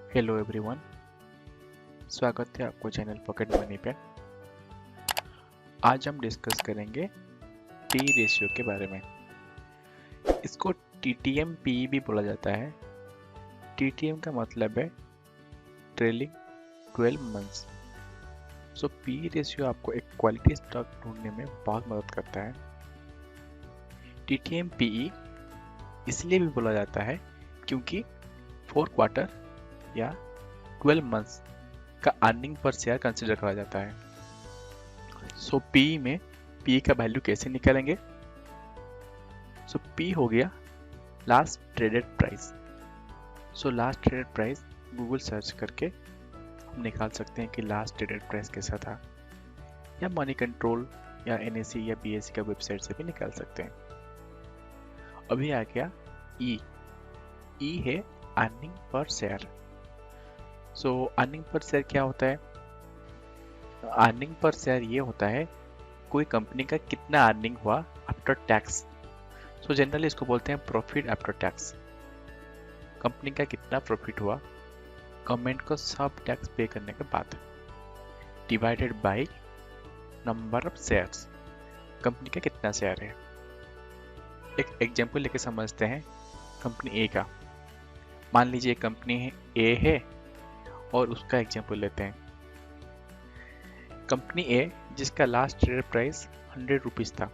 Hello everyone, स्वागत है आपको चैनल पॉकेट मनी पे। आज हम डिस्कस करेंगे पी रेशियो के बारे में। इसको टीटीएम पी भी बोला जाता है। टीटीएम का मतलब है ट्रेलिंग 12 मंथ्स। सो पी रेशियो आपको एक क्वालिटी स्टॉक ढूंढने में बहुत मदद करता है। टीटीएम पीई इसलिए भी बोला जाता है क्योंकि 4 क्वार्टर या 12 मंथ्स का अर्निंग पर शेयर कंसिडर करा जाता है। सो पी में पी का वैल्यू कैसे निकालेंगे? सो पी हो गया last traded price. So last traded price Google search करके हम निकाल सकते हैं कि लास्ट ट्रेडेड प्राइस कैसा था, या मनी कंट्रोल या एनएससी या बीएससी का वेबसाइट से भी निकाल सकते हैं। अभी आ गया ई। ई है अर्निंग पर शेयर। सो अर्निंग पर शेयर क्या होता है? अर्निंग पर शेयर ये होता है कोई कंपनी का कितना अर्निंग हुआ आफ्टर टैक्स। सो जनरली इसको बोलते हैं प्रॉफिट आफ्टर टैक्स। कंपनी का कितना प्रॉफिट हुआ गवर्नमेंट को सब टैक्स पे करने के बाद, divided by number of shares. Company का कितना शेयर है। एक एग्जांपल लेके समझते हैं कंपनी ए का। मान लीजिए कंपनी ए है और उसका एग्जांपल लेते हैं। कंपनी ए जिसका लास्ट ट्रेड प्राइस 100 रुपीज़ था,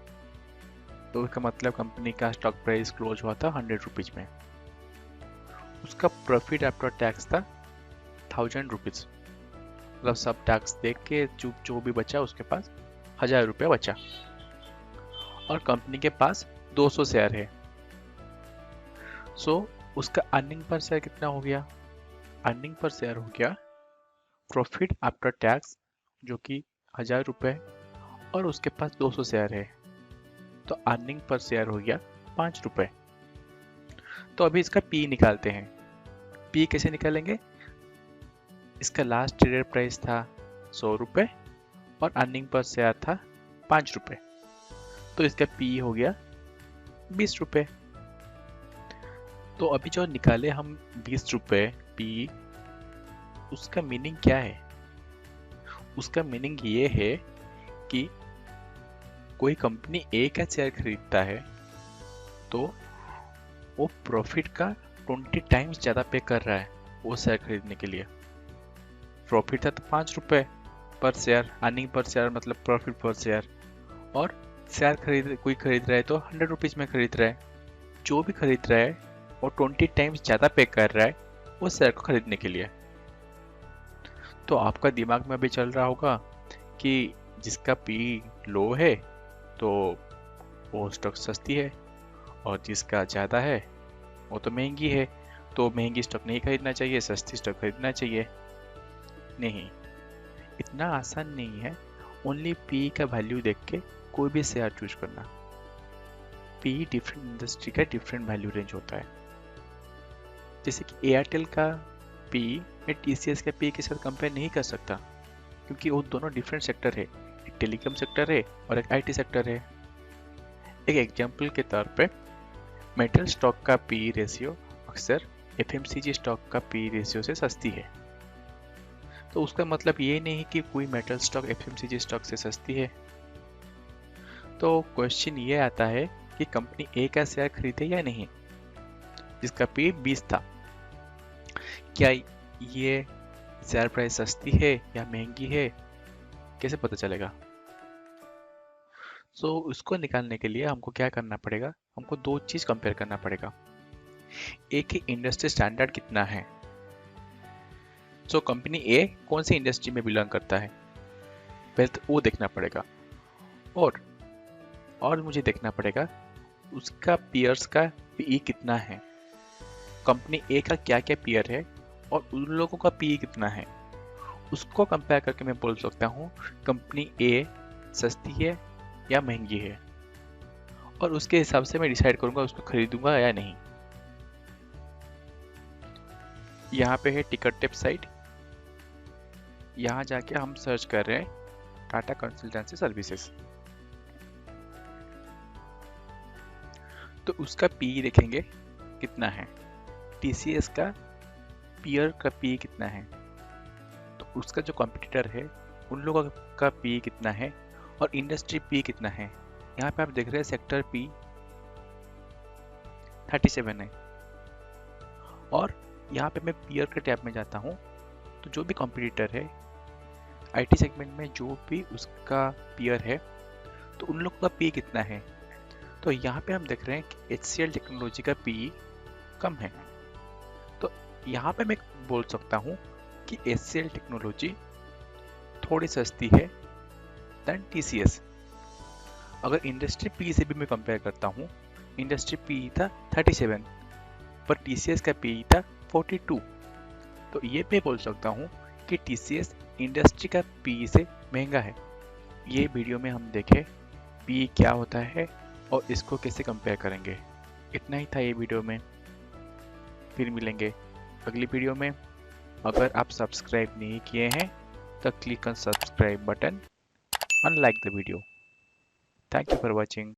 तो इसका मतलब कंपनी का स्टॉक प्राइस क्लोज हुआ था 100 रुपीज़ में। उसका प्रॉफिट आफ्टर टैक्स था 1000 रुपीज़। मतलब सब टैक्स देख के जो भी बचा उसके पास 1000 रुपया बचा। और कंपनी के पास 200 शेयर है। सो उसका अर्निंग पर शेयर कितना हो गया? अर्निंग पर शेयर हो गया प्रॉफिट आफ्टर टैक्स जो कि 1000 रुपये, और उसके पास 200 शेयर है, तो अर्निंग पर शेयर हो गया 5 रुपये। तो अभी इसका पी निकालते हैं। पी कैसे निकालेंगे? इसका लास्ट ट्रेडेड प्राइस था 100 रुपये और अर्निंग पर शेयर था 5 रुपये, तो इसका पी हो गया 20 रुपये। तो अभी जो निकाले हम 20 रुपये पी, उसका मीनिंग क्या है? उसका मीनिंग ये है कि कोई कंपनी ए का शेयर खरीदता है तो वो प्रॉफिट का 20 टाइम्स ज़्यादा पे कर रहा है वो शेयर खरीदने के लिए। प्रॉफिट था तो 5 रुपये पर शेयर, अर्निंग पर शेयर मतलब प्रॉफिट पर शेयर, और शेयर कोई खरीद रहा है तो 100 रुपीज़ में खरीद रहा है। जो भी खरीद रहा है वो 20 टाइम्स ज़्यादा पे कर रहा है वो शेयर को खरीदने के लिए। तो आपका दिमाग में भी चल रहा होगा कि जिसका पी लो है तो वो स्टॉक सस्ती है, और जिसका ज़्यादा है वो तो महंगी है, तो महंगी स्टॉक नहीं खरीदना चाहिए, सस्ती स्टॉक खरीदना चाहिए। नहीं, इतना आसान नहीं है ओनली पी का वैल्यू देख के कोई भी शेयर चूज करना। पी डिफरेंट इंडस्ट्री का डिफरेंट वैल्यू रेंज होता है। जैसे कि एयरटेल का पी मैं टीसीएस के पी के साथ कंपेयर नहीं कर सकता, क्योंकि वो दोनों डिफरेंट सेक्टर है। एक टेलीकॉम सेक्टर है और एक आईटी सेक्टर है। एक एग्जांपल के तौर पे मेटल स्टॉक का पी रेशियो अक्सर एफएमसीजी स्टॉक का पी रेशियो से सस्ती है। तो उसका मतलब ये नहीं कि कोई मेटल स्टॉक एफएमसीजी स्टॉक से सस्ती है। तो क्वेश्चन ये आता है कि कंपनी ए का शेयर खरीदे या नहीं जिसका पी 20 था। क्या ये शेयर प्राइस सस्ती है या महंगी है, कैसे पता चलेगा? सो उसको निकालने के लिए हमको क्या करना पड़ेगा? हमको दो चीज कंपेयर करना पड़ेगा। एक ही इंडस्ट्री स्टैंडर्ड कितना है। सो कंपनी ए कौन सी इंडस्ट्री में बिलोंग करता है, पहले तो वो देखना पड़ेगा। और मुझे देखना पड़ेगा उसका पीयर्स का पीई कितना है। कंपनी ए का क्या क्या पीयर है और उन लोगों का पीई कितना है, उसको कंपेयर करके मैं बोल सकता हूँ कंपनी ए सस्ती है या महंगी है, और उसके हिसाब से मैं डिसाइड करूंगा उसको खरीदूंगा या नहीं। यहाँ पे है टिकट टेप साइट। यहाँ जाके हम सर्च कर रहे हैं टाटा कंसल्टेंसी सर्विसेज, तो उसका पी देखेंगे कितना है। टीसीएस का पीयर का पी कितना है, तो उसका जो कॉम्पिटिटर है उन लोगों का पी कितना है और इंडस्ट्री पी कितना है। यहाँ पे आप देख रहे हैं सेक्टर पी 37 है। और यहाँ पे मैं पीयर के टैब में जाता हूँ तो जो भी कॉम्पिटिटर है आईटी सेगमेंट में जो भी उसका पीयर है तो उन लोगों का पी कितना है। तो यहाँ पे हम देख रहे हैं कि HCL टेक्नोलॉजी का पी कम है। तो यहाँ पे मैं बोल सकता हूँ कि HCL टेक्नोलॉजी थोड़ी सस्ती है देन TCS। अगर इंडस्ट्री पी से भी मैं कंपेयर करता हूँ, इंडस्ट्री पी था 37 पर TCS का पी था 42। तो ये मैं बोल सकता हूँ कि TCS इंडस्ट्री का पी से महंगा है। ये वीडियो में हम देखे पी क्या होता है और इसको कैसे कंपेयर करेंगे। इतना ही था ये वीडियो में, फिर मिलेंगे अगली वीडियो में। अगर आप सब्सक्राइब नहीं किए हैं तो click on subscribe button and like the video. Thank you for watching.